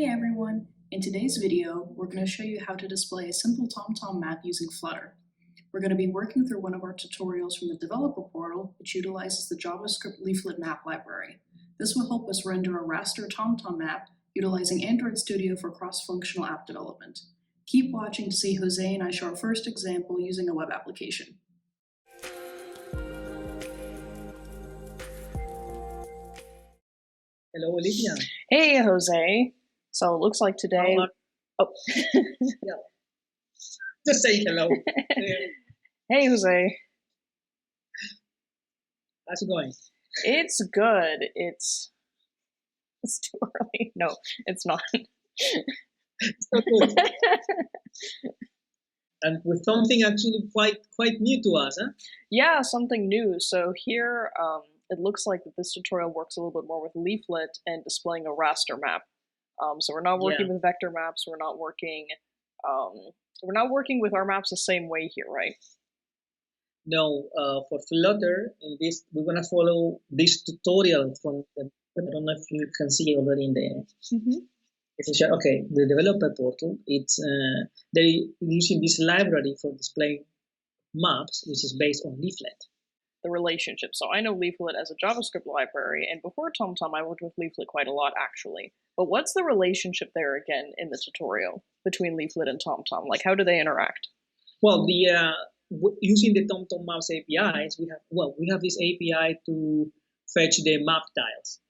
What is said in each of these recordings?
Hey everyone! In today's video, we're going to show you how to display a simple TomTom map using Flutter. We're going to be working through one of our tutorials from the developer portal, which utilizes the JavaScript leaflet map library. This will help us render a raster TomTom map utilizing Android Studio for cross-functional app development. Keep watching to see Jose and I show our first example using a web application. Hello, Olivia. Hey, Jose. So it looks like today... Oh. Yeah. Just say hello. Hey, Jose. How's it going? It's good. It's too early. No, it's not. It's not good. And with something actually quite new to us, huh? Yeah, something new. So here, it looks like that this tutorial works a little bit more with leaflet and displaying a raster map. So we're not working with vector maps. We're not working with our maps the same way here, right? No, for Flutter, in this we're gonna follow this tutorial from the. I don't know if you can see it already in the. Okay, the developer portal. It's they're using this library for displaying maps, which is based on leaflet. The relationship. So I know leaflet as a JavaScript library, and before TomTom, I worked with leaflet quite a lot actually. But what's the relationship there again in the tutorial between leaflet and TomTom? Like, how do they interact? Well, the using the TomTom Maps APIs, we have this API to fetch the map tiles.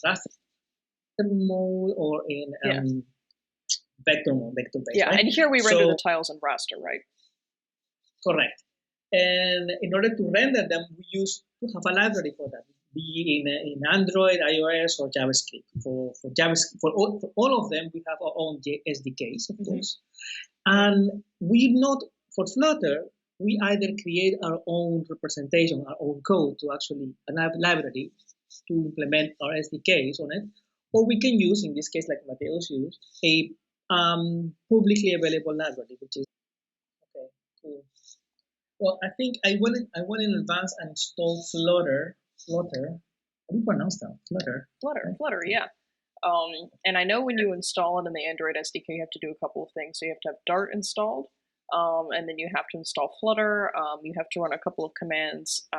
That's mode or in vector mode, vector-based. Yeah, right? and here we render the tiles in raster, right? Correct. And in order to render them, we use to have a library for that, be in Android, iOS, or JavaScript. For JavaScript, for all of them, we have our own SDKs, of course. And for Flutter, we either create our own representation, our own code to actually a library to implement our SDKs on it, or we can use, in this case, like Mateos used, a publicly available library, which is okay, cool. Well, I think I went in advance and installed Flutter. How do you pronounce that? Flutter. Flutter, yeah. And I know when you install it in the Android SDK, you have to do a couple of things. So you have to have Dart installed, and then you have to install Flutter. You have to run a couple of commands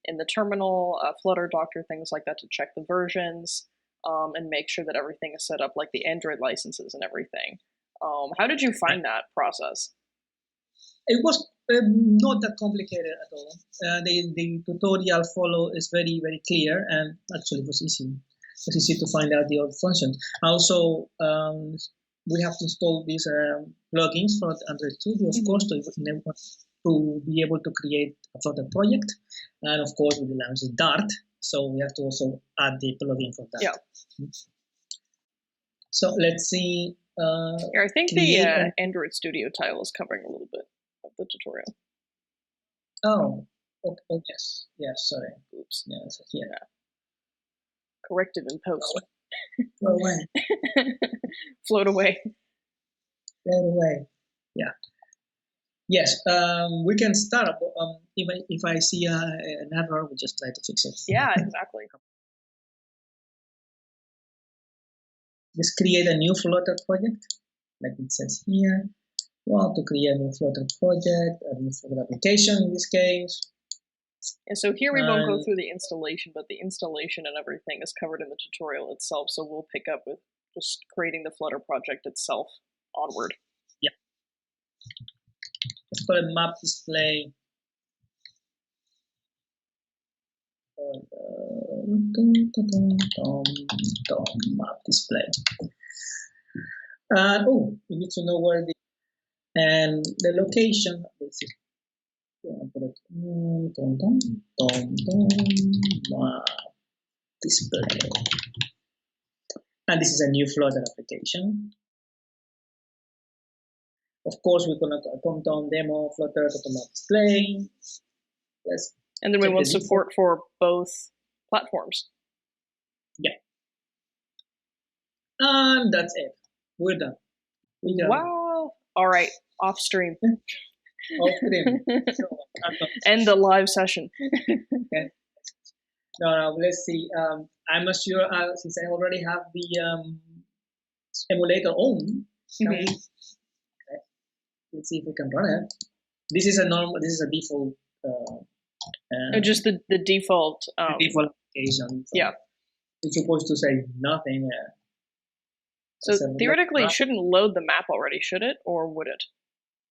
in the terminal, Flutter Doctor, things like that to check the versions, and make sure that everything is set up like the Android licenses and everything. How did you find that process? It was not that complicated at all. The tutorial follow is very, very clear, and actually it was easy. It was easy to find out the other functions. Also, we have to install these plugins for Android Studio, of course, to be able to create a Flutter project. And of course, with the language Dart, so we have to also add the plugin for that. Yeah. So let's see. Here, I think the Android Studio tile is covering a little bit of the tutorial. Oh, yes. Yes, sorry. Oops. Yes, yeah. Corrected in post. Float away. Float away. Float away. Yeah. Yes, we can start. If I see an error, we just try to fix it. Yeah, exactly. Just create a new Flutter project, like it says here. Well, to create a new Flutter project, a new Flutter application in this case. And so here we won't go through the installation, but the installation and everything is covered in the tutorial itself. So we'll pick up with just creating the Flutter project itself onward. Yeah. Let's call it map display. TomTom map display. Oh, you need to know where and the location. Let's see. TomTom map display. And this is a new Flutter application. Of course, we're gonna TomTom demo Flutter TomTom map display. And then we want support for both platforms. Yeah. And that's it. We're done. Wow. All right. Off stream. Off stream. End the live session. Okay. No, let's see. I'm not sure, since I already have emulator own. Can we, Mhm. okay, let's see if we can run it. This is a normal. This is a default. Just the default. Default application. So Yeah. it's supposed to say nothing. So theoretically, it shouldn't load the map already, should it, or would it?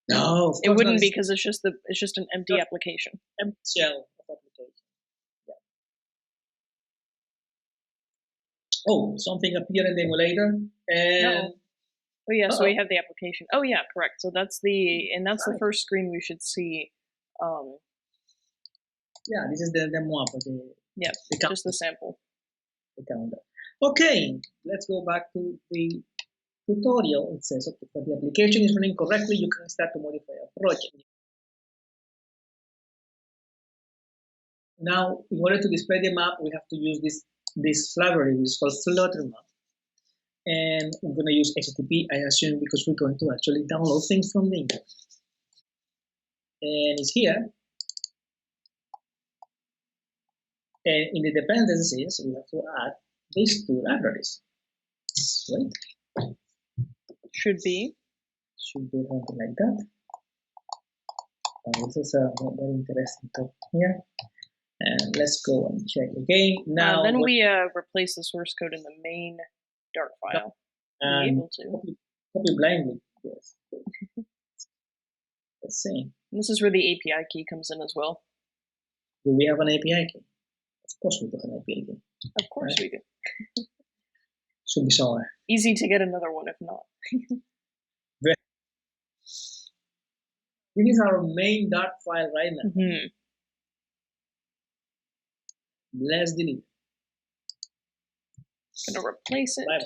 No, of course It wouldn't not. because it's just an empty application. Empty shell of application. Yeah. Oh, something appeared in the emulator, and No. Oh yeah, so we have the application. Oh yeah, correct. So that's the first screen we should see. Yeah, this is the demo app. Yeah, just the sample. The calendar. Okay, let's go back to the tutorial. It says, okay, if the application is running correctly, you can start to modify a project. Now, in order to display the map, we have to use this library, which is called Flutter Map. And we're going to use HTTP, I assume, because we're going to actually download things from the internet. And it's here. And in the dependencies, we have to add these two libraries. Right? Should be something like that. This is a very interesting topic here. And let's go and check again. Now, then we replace the source code in the main Dart file. Be able to copy blindly. Yes. Let's see. And this is where the API key comes in as well. Do we have an API key? Of course we do have an API key. Of course we do. Should be somewhere. Easy to get another one if not. This is our main Dart file right now. Mm-hmm. Let's delete. Gonna replace it Bye-bye.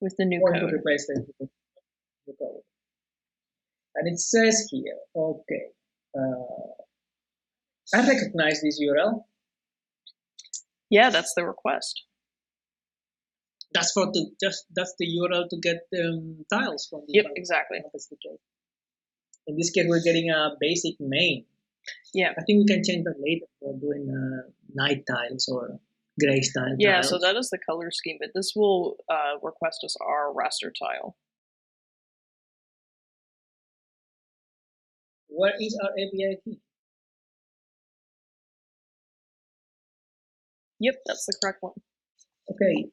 with the new Going code. to replace the code. And it says here, okay, I recognize this URL. Yeah, that's the request. That's that's the URL to get tiles from the Yep, exactly. SDK. In this case, we're getting a basic main. Yeah. I think we can change that later for doing night tiles or gray style. Yeah, tiles. so that is the color scheme, but this will request us our raster tile. Where is our API key? Yep, that's the correct one. Okay,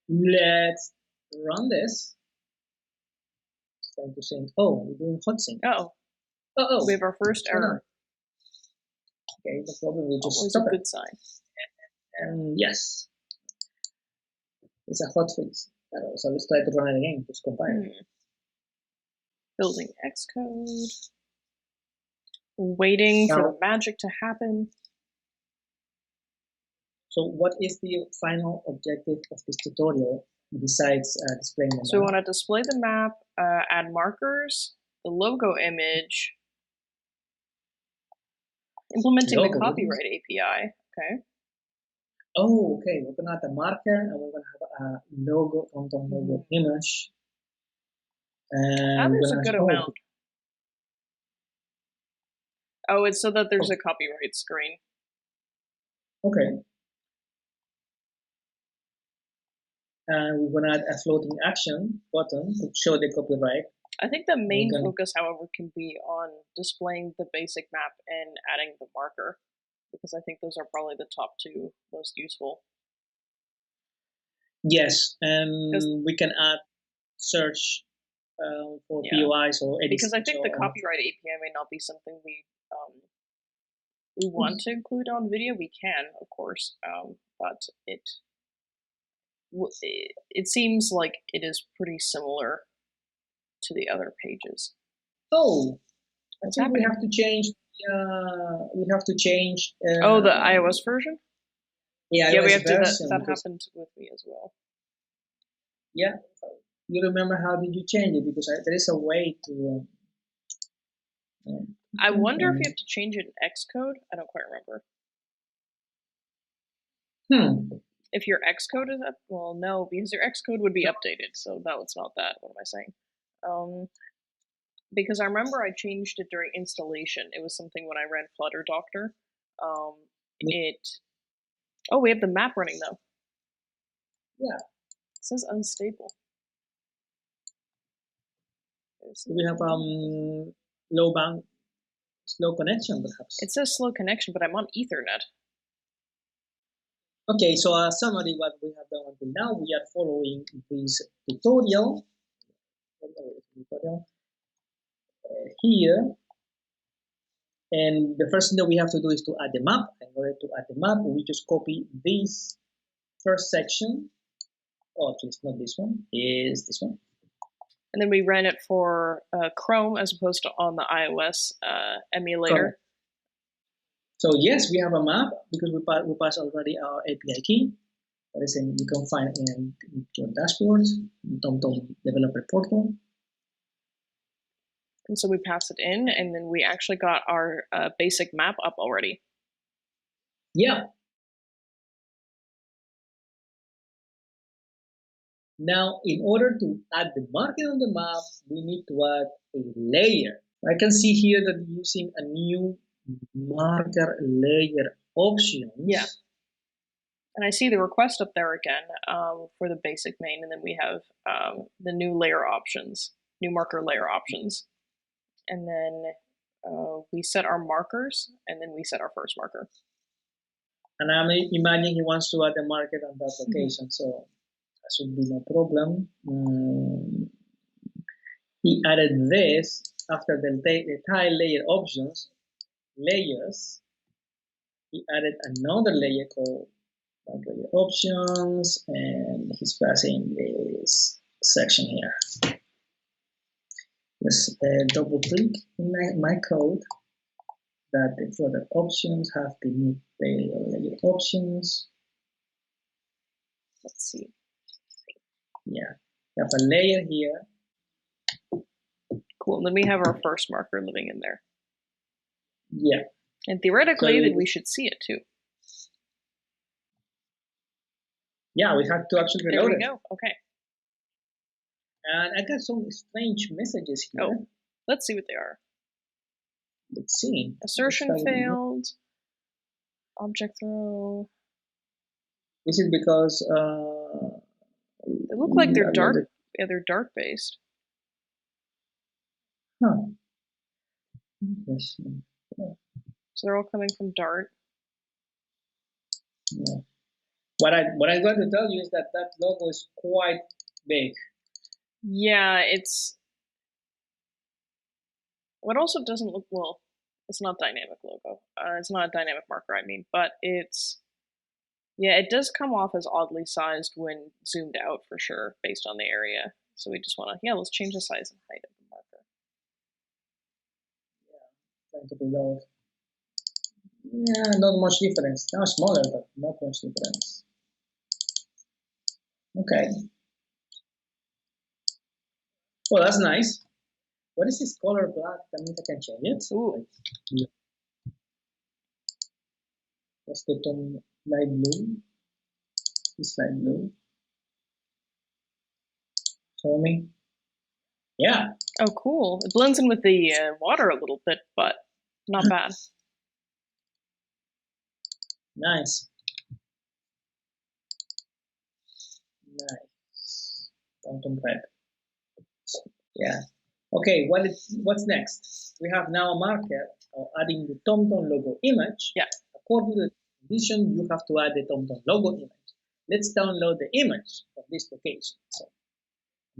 let's run this. It's trying to sync. Oh, we're doing hot sync. Oh, we have our first error. Okay, the problem will just always stop a good sign. And yes, it's a hotfix. So let's try to run it again. Just compile. Building Xcode. Waiting for the magic to happen. So what is the final objective of this tutorial besides displaying the map? So we want to display the map, add markers, the logo image, implementing the copyright API. Okay. Oh, okay. We're gonna add a marker and we're gonna have a logo, TomTom logo image. And there's a good amount. Oh, it's so that there's a copyright screen. Okay. And we're gonna add a floating action button to show the copyright. I think the main focus, however, can be on displaying the basic map and adding the marker, because I think those are probably the top two most useful. Yes, and we can add search for POIs or edits. Because I think the copyright API may not be something we want to include on video. We can, of course, but it seems like it is pretty similar to the other pages. Oh, I think we have to change. We have to change. Oh, the iOS version. Yeah, we have to. That happened with me as well. Yeah, you remember how did you change it? Because there is a way to. I wonder if you have to change it in Xcode. I don't quite remember. If your Xcode is up, well, no, because your Xcode would be updated. So that was not that. What am I saying? Because I remember I changed it during installation. It was something when I ran Flutter Doctor. Oh, we have the map running though. Yeah. It says unstable. we have slow connection perhaps? It says slow connection, but I'm on Ethernet. Okay, so a summary what we have done until now, we are following this tutorial here. And the first thing that we have to do is to add the map. In order to add the map, we just copy this first section. Oh, actually, it's not this one. It's this one. And then we ran it for Chrome as opposed to on the iOS emulator. Correct. So yes, we have a map because we passed already our API key. That is, you can find in your dashboard, in TomTom Developer Portal. And so we passed it in, and then we actually got our basic map up already. Yeah. Now, in order to add the marker on the map, we need to add a layer. I can see here that we're using a new marker layer option. Yeah. And I see the request up there again for the basic main, and then we have the new layer options, new marker layer options. And then we set our markers, and then we set our first marker. And I'm imagining he wants to add a marker on that location, so that should be no problem. He added this after the tile layer options, layers. He added another layer called layer options, and he's passing this section here. Let's double click in my code that the further options have the new layer options. Let's see. Yeah, we have a layer here. Cool. And then we have our first marker living in there. Yeah. And theoretically, So then we should see it too. Yeah, we have to actually reload it. There we go. Okay. And I got some strange messages here. Oh, let's see what they are. Let's see. Assertion failed. Object throw. Is it because They look like they're Dart. Yeah, they're Dart based. Huh. Interesting. So they're all coming from Dart. Yeah. What I'm going to tell you is that logo is quite big. Yeah, it's. What also doesn't look well. It's not dynamic logo. It's not a dynamic marker. I mean, but it's. Yeah, it does come off as oddly sized when zoomed out for sure, based on the area. So we just want to, let's change the size and height of the marker. Yeah, trying to reload. Yeah, not much difference. Now smaller, but not much difference. Okay. Well, that's nice. What is this color black? That means I can change it. Ooh. Yeah. That's the tone light blue. This light blue. Show me. Yeah. Oh, cool. It blends in with the water a little bit, but not bad. Nice. Nice. TomTom red. Yeah. Okay, what's next? We have now a marker of adding the TomTom logo image. Yeah. According to the condition, you have to add the TomTom logo image. Let's download the image of this location. So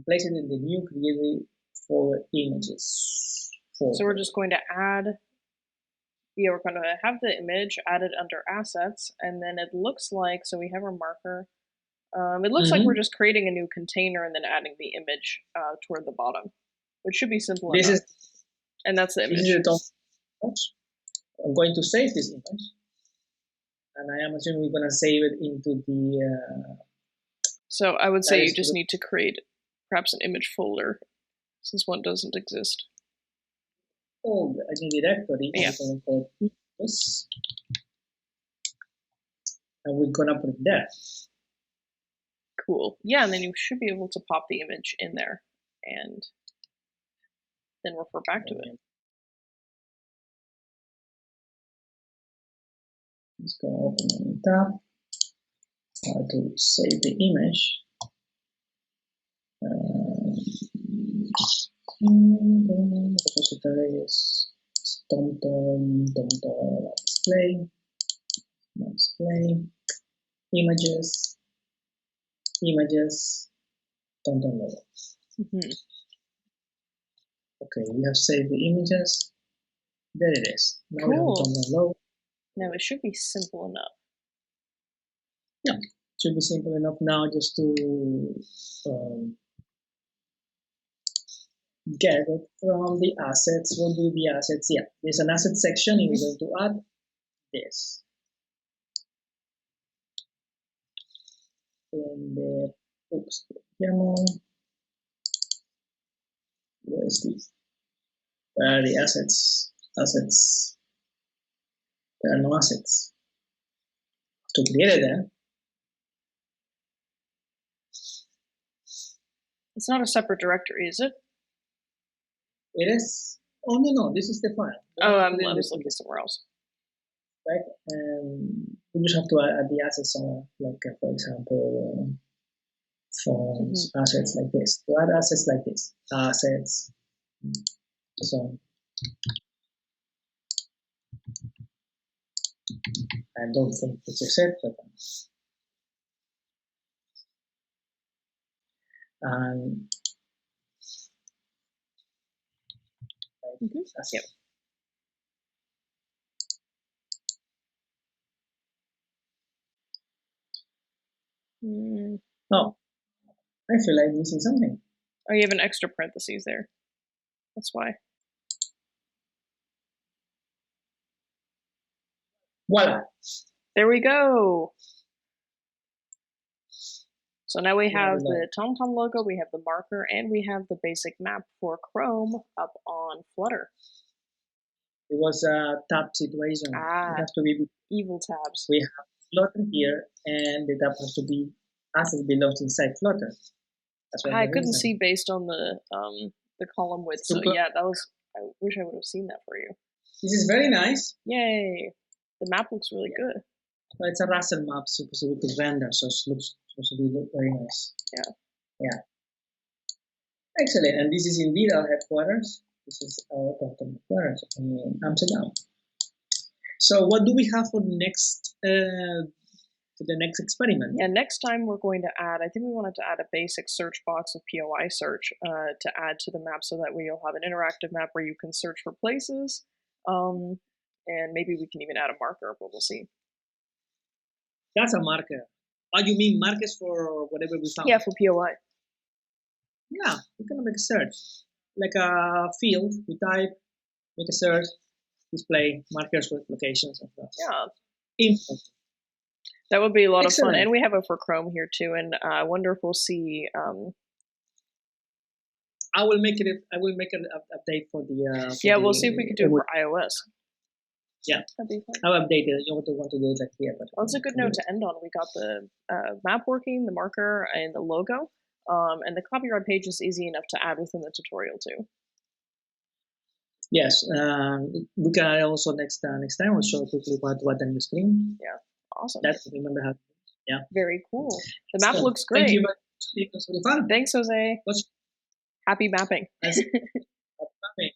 place it in the new created folder images folder. So we're just going to add. Yeah, we're going to have the image added under assets, and then it looks like, so we have our marker. It looks like we're just creating a new container and then adding the image toward the bottom, which should be simple enough. And that's the image. This is the image. I'm going to save this image, and I am assuming we're going to save it into the. So I would say you just need to create perhaps an image folder, since one doesn't exist. Oh, a new directory. Yeah. We're going to call it images, and we're going to put it there. Cool. Yeah, and then you should be able to pop the image in there and then refer back to it. Let's go open a new tab. To save the image. repositories, TomTom display, images, TomTom logo. Okay, we have saved the images. There it is. Now we have Cool. TomTom logo. Now it should be simple enough. Yeah, should be simple enough now just to get it from the assets. What do the assets? Yeah, there's an asset section. You're going to add this. And the oops, YAML. Where is this? Where are the assets? Assets. There are no assets. To create them. It's not a separate directory, is it? It is. Oh no, this is the file. Oh, I was looking somewhere else. Right, and we just have to add the assets somewhere, like for example, fonts, assets like this. To add assets like this, assets. So I don't think this is it, but Yep. Oh, I feel like missing something. Oh, you have an extra parentheses there. That's why. Voila. There we go. So now we have the TomTom logo, we have the marker, and we have the basic map for Chrome up on Flutter. It was a tab situation. It has to be evil tabs. We have Flutter here, and the tab has to be as it belongs inside Flutter. I couldn't see based on the column width. So yeah, that was. I wish I would have seen that for you. This is very nice. Yay! The map looks really good. Well, it's a raster map, so we could render, so it looks supposed to look very nice. Yeah. Excellent. And this is indeed our headquarters. This is our TomTom headquarters in Amsterdam. So what do we have for the next experiment? Yeah, next time we're going to add, I think we wanted to add a basic search box of POI search to add to the map so that we'll have an interactive map where you can search for places. And maybe we can even add a marker, but we'll see. That's a marker. Oh, you mean markers for whatever we found? Yeah, for POI. Yeah, we can make a search. Like a field, we type, make a search, display markers with locations and stuff. Yeah. Info. That would be a lot of fun. And we have it for Chrome here too. And I wonder if we'll see. I will make an update for the. Yeah, we'll see if we can do it for iOS. Yeah, that'd be fun. I'll update it. You want to do it like here, but well, it's a good note to end on. We got the map working, the marker, and the logo, and the copyright page is easy enough to add within the tutorial too. Yes, we can also next time we'll show quickly what on the screen. Yeah, awesome. Let's remember how. Yeah. Very cool. The map looks great. Thank you very much. It was really fun. Thanks, Jose. Happy mapping. Happy mapping.